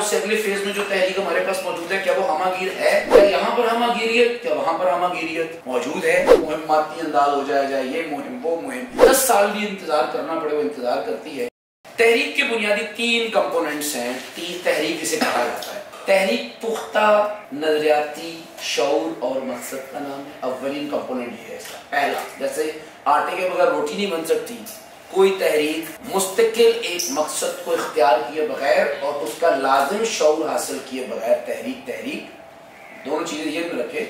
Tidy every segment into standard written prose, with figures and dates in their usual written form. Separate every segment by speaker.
Speaker 1: اس سے اگلے فیز میں جو تحریک ہمارے پاس موجود ہے، کیا وہ ہمہ گیر ہے؟ کیا یہاں پر ہمہ گیریت، کیا وہاں پر ہمہ گیریت موجود ہے؟ مہماتی انداز ہو جائے یہ مہم وہ مہم، 10 سال بھی انتظار کرنا پڑے وہ انتظار کرتی ہے۔ تحریک کے بنیادی 3 کمپوننٹس ہیں، 3 تحریک اسے کہا جاتا ہے۔ تحریک پختہ نظریاتی شعور اور مقصد کا نام ہے۔ اولین کمپوننٹ یہ ہے اس کا، پہلا، جیسے آٹے کے بغیر روٹی نہیں بن سکتی، کوئی تحریک مستقل ایک مقصد کو اختیار کیے بغیر اور اس کا لازم شعور حاصل کیے بغیر تحریک دونوں چیزیں یہ میں رکھے،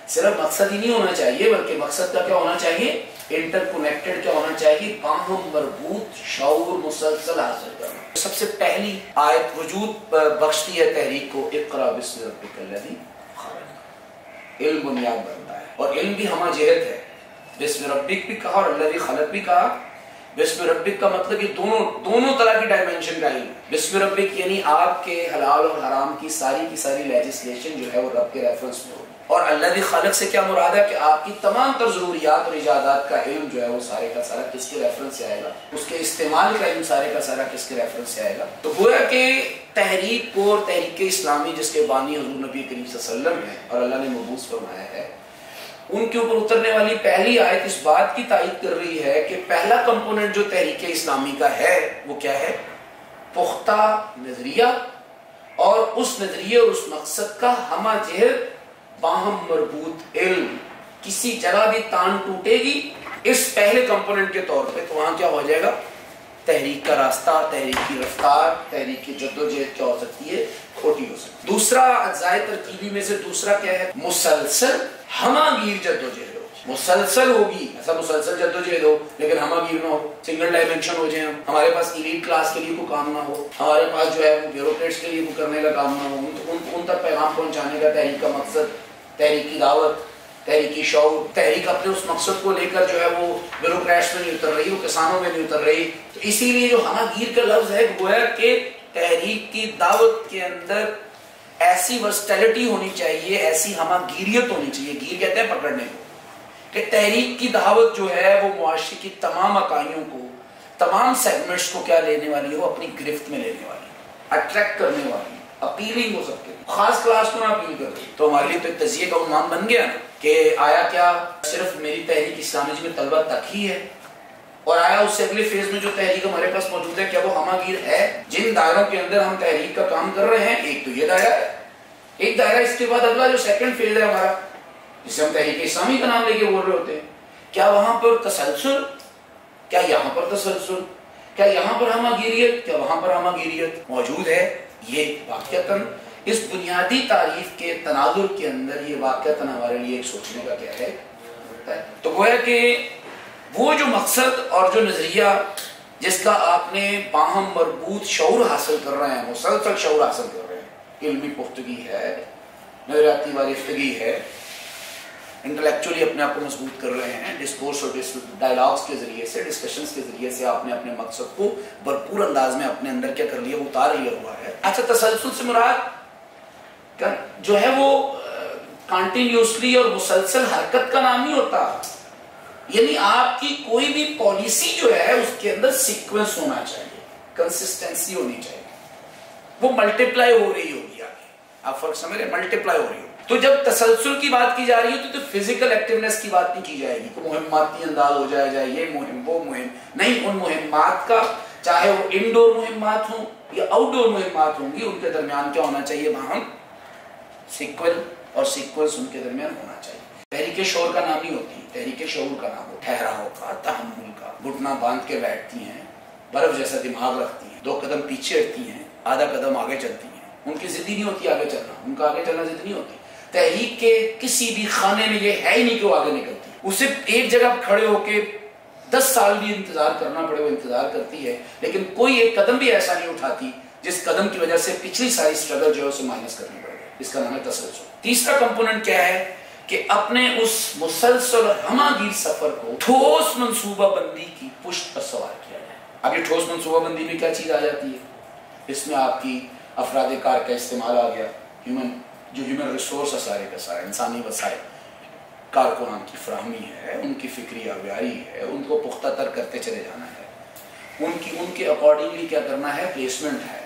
Speaker 1: صرف مقصد ہی نہیں ہونا چاہیے بلکہ مقصد کا کیا ہونا چاہیے، انٹر کنیکٹڈ کیا ہونا چاہیے، باہم مربوط شعور مسلسل حاصل کرنا۔ سب سے پہلی آیت وجود بخشتی ہے تحریک کو، اقرا بسم ربک الذی خلق، علم بنیاد بنتا ہے اور علم بھی ہمہ جہت ہے، بسم ربک بھی کہا اور الذی خلق بھی کہا۔ بسم ربک کا مطلب یہ دونوں طرح کی ڈائمنشن کا علم۔ بسم ربک یعنی آپ کے حلال اور حرام کی ساری لیجسلیشن جو ہے وہ رب کے ریفرنس میں ہوگی، اور الذی خلق سے کیا مراد ہے کہ آپ کی تمام تر ضروریات اور ایجادات کا علم جو ہے وہ سارے کا سارا کس کے ریفرنس سے آئے گا، اس کے استعمال کا علم سارے کا سارا کس کے ریفرنس سے آئے گا۔ تو گویا کہ تحریک کو اور تحریک اسلامی جس کے بانی حضور نبی کریم صلی اللہ علیہ وسلم ہے اور اللہ نے مبعوث فرمایا ہے، ان کے اوپر اترنے والی پہلی آیت اس بات کی تائید کر رہی ہے کہ پہلا کمپوننٹ جو تحریک اسلامی کا ہے وہ کیا ہے، پختہ نظریہ اور اس نظریے اور اس مقصد کا ہمہ جہت باہم مربوط علم۔ کسی جگہ بھی تان ٹوٹے گی اس پہلے کمپوننٹ کے طور پہ تو وہاں کیا ہو جائے گا، تحریک کا راستہ، تحریک کی رفتار، تحریک کی جدوجہد کیا ہو سکتی ہے، کھوٹی ہو سکتی ہے۔ دوسرا اجزائے ترکیبی میں سے دوسرا کیا ہے، مسلسل ہمہ گیر جدوجہد ہو، مسلسل ہوگی، ایسا مسلسل جدوجہد ہو لیکن ہمہ گیر نہ ہو، سنگل ڈائمنشن ہو جائیں، ہمارے پاس ایلیٹ کلاس کے لیے کوئی کام نہ ہو، ہمارے پاس جو ہے بیوروکریٹس کے لیے کوئی کرنے کا کام نہ ہو، ان تک پیغام پہنچانے کا تحریک کا مقصد، تحریک کی دعوت، تحریکی شعور، تحریک اپنے اس مقصد کو لے کر جو ہے وہ بیوروکریٹس میں نہیں اتر رہی، وہ کسانوں میں نہیں اتر رہی۔ تو اسی لیے جو ہمہ گیر کا لفظ ہے گویا کہ تحریک کی دعوت کے اندر ایسی ورسٹیلٹی ہونی چاہیے، ایسی ہمہ گیریت ہونی چاہیے، گیر کہتے ہیں پکڑنے کو، کہ تحریک کی دعوت جو ہے وہ معاشرے کی تمام اکائیوں کو، تمام سیگمنٹس کو کیا لینے والی ہو، اپنی گرفت میں لینے والی، اٹریکٹ کرنے والی، اپیلنگ ہو سکتی ہے، خاص کلاس کو نہ اپیل کر رہی۔ تو ہمارے لیے تو ایک تجزیے کا عنوان بن گیا کہ آیا کیا صرف میری تحریک اسلامی میں طلبہ تک ہی ہے، اور آیا اس سے اگلے فیز میں جو تحریک ہمارے پاس موجود ہے کیا وہ ہمہ گیر ہے؟ جن دائروں کے اندر ہم تحریک کا کام کر رہے ہیں، ایک تو یہ دائرہ ہے، ایک دائرہ اس کے بعد اگلا جو سیکنڈ فیز ہے ہمارا، جسے ہم تحریک اسلامی کا نام لے کے بول رہے ہوتے ہیں، کیا وہاں پر تسلسل، کیا یہاں پر تسلسل، کیا یہاں پر ہمہ گیریت، کیا وہاں پر ہمہ گیریت موجود ہے؟ یہ واقعتاً اس بنیادی تعریف کے تناظر کے اندر یہ واقعتاً ہمارے لیے ایک سوچنے کا کیا ہے۔ تو گویا کہ وہ جو مقصد اور جو نظریہ جس کا آپ نے باہم مربوط شعور حاصل کر رہے ہیں، مسلسل شعور حاصل کر رہے ہیں، علمی پختگی ہے، نظریاتی وارفتگی ہے، انٹلیکچولی اپنے آپ کو مضبوط کر رہے ہیں، ڈسکورس اور ڈائلاگس کے ذریعے سے، ڈسکشنز کے ذریعے سے آپ نے اپنے مقصد کو بھرپور انداز میں اپنے اندر کیا کر لیا، اتار لیا ہوا ہے۔ اچھا، تسلسل سے مراد جو ہے وہ کنٹینیوسلی اور مسلسل حرکت کا نام نہیں ہوتا، یعنی آپ کی کوئی بھی پالیسی جو ہے اس کے اندر سیکوینس ہونا چاہیے، کنسسٹنسی ہونی چاہیے، وہ ملٹیپلائی ہو رہی ہوگی آگے، آپ فرق سمجھ رہے ہیں، ملٹیپلائی ہو رہی ہوگی۔ تو جب تسلسل کی بات کی جا رہی ہے تو فزیکل ایکٹیونیس کی بات نہیں کی جائے گی، کہ مہماتی انداز ہو جائے یہ مہم وہ مہم نہیں، ان مہمات کا چاہے وہ انڈور مہمات ہوں یا آؤٹ ڈور مہمات ہوں گی، ان کے درمیان کیا ہونا چاہیے، باہم سیکوئل اور سیکوینس ان کے درمیان ہونا چاہیے۔ تحریک شعور کا نام نہیں ہوتی، تحریک شعور کا نام ہو ٹھہراؤ کا، تحمل کا، گھٹنا باندھ کے بیٹھتی ہیں، برف جیسا دماغ رکھتی ہیں، 2 قدم پیچھے ہٹتی ہیں، آدھا قدم آگے چلتی ہیں، ان کی ضد ہی نہیں ہوتی آگے چلنا، ان کا آگے چلنا ضد نہیں ہوتی۔ تحریک کے کسی بھی خانے میں یہ ہے ہی نہیں کہ وہ آگے نکلتی، اسے ایک جگہ کھڑے ہو کے 10 سال بھی انتظار کرنا پڑے وہ انتظار کرتی ہے، لیکن کوئی ایک قدم بھی ایسا نہیں اٹھاتی جس قدم کی وجہ سے پچھلی ساری سٹرگل جو ہے اسے مائنس کرنی پڑے، اس کا نام ہے تسلسل۔ تیسرا کمپوننٹ کیا ہے کہ اپنے اس مسلسل ہمہ گیر سفر کو ٹھوس منصوبہ بندی کی پشت پر سوار کیا جائے۔ اب یہ ٹھوس منصوبہ بندی میں کیا چیز آ جاتی ہے، اس میں آپ کی افراد کار کا استعمال آ گیا، ہیومن ریسورس ہے، سارے کا سارا انسانی وسائل، کارکنان کی فراہمی ہے، ان کی فکری آگاہی ہے، ان کو پختہ تر کرتے چلے جانا ہے، ان کے اکارڈنگلی کیا کرنا ہے، پلیسمنٹ ہے،